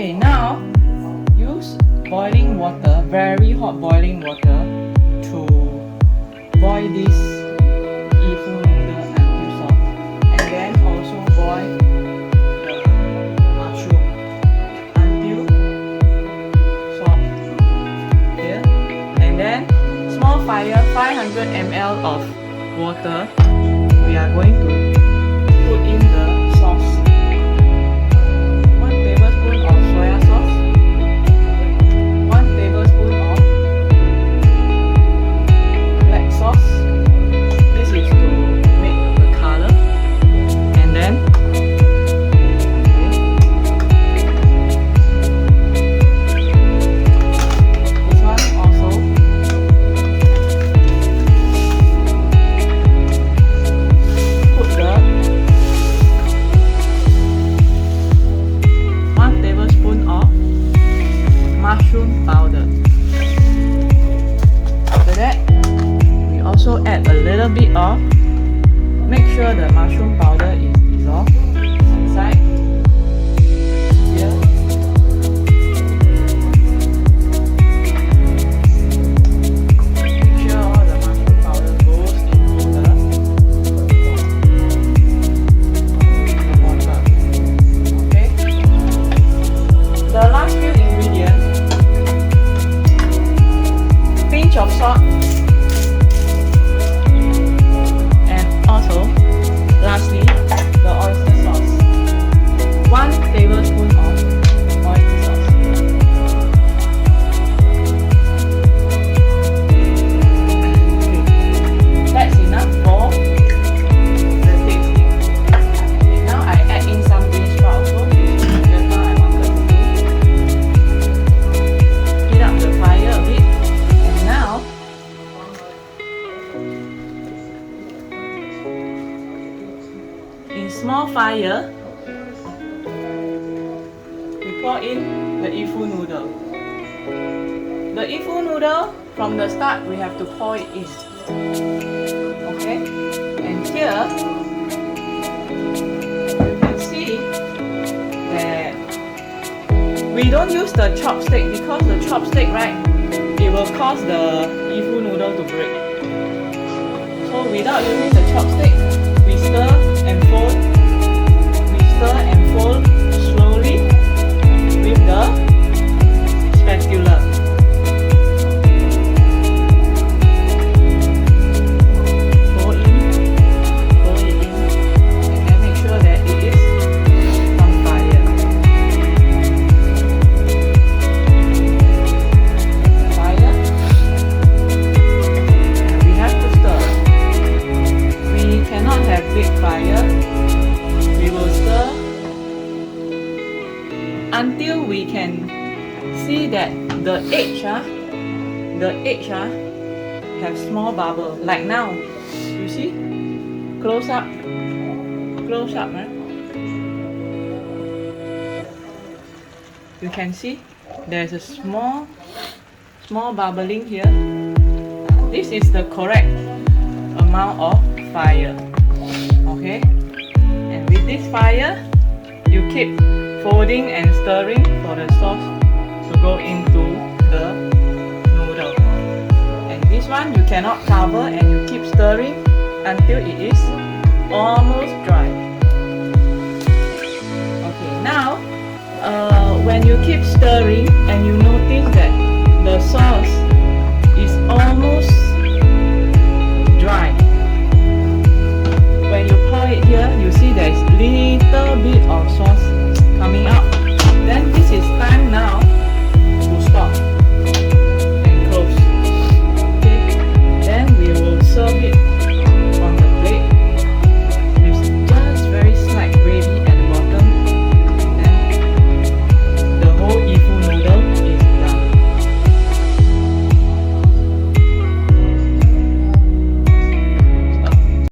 Okay, now use boiling water, very hot boiling water, to boil this Eefu noodle until soft, and then also boil the mushroom until soft here, and then small fire, 500 ml of water. We are going to put in the sauce. 1 tablespoon of soya sauce, 1 tablespoon of black sauce. This is to make the color. And then this one also. Put the 1 tablespoon of mushroom powder. After that, we also add a little bit of, make sure the mushroom powder is dissolved inside here. Make sure all the mushroom powder goes into the water. Okay. The last few ingredients: pinch of salt, and also lastly the oyster sauce. 1 tablespoon of oyster sauce. That's enough for the tasting. Okay, now I add in some bean sprout also. Just now I wanted to do. Heat up the fire a bit, and now in small fire we pour in the Eefu noodle. The Eefu noodle, from the start we have to pour it in. Okay, and here you can see that we don't use the chopstick, because the chopstick, right, it will cause the Eefu noodle to break. So without using the chopstick, we stir and fold. We stir and fold slowly with the spatula. Pour it in, and then make sure that it is on fire. Fire. And we have to stir. We cannot have big fire. We will stir until we can see that the edge have small bubble, like now. You see? Close up, right? You can see there's a small bubbling here. This is the correct amount of fire. Okay, and with this fire you keep folding and stirring for the sauce to go into the noodle. And this one you cannot cover, and you keep stirring until it is almost dry. Okay, now when you keep stirring and you notice that the sauce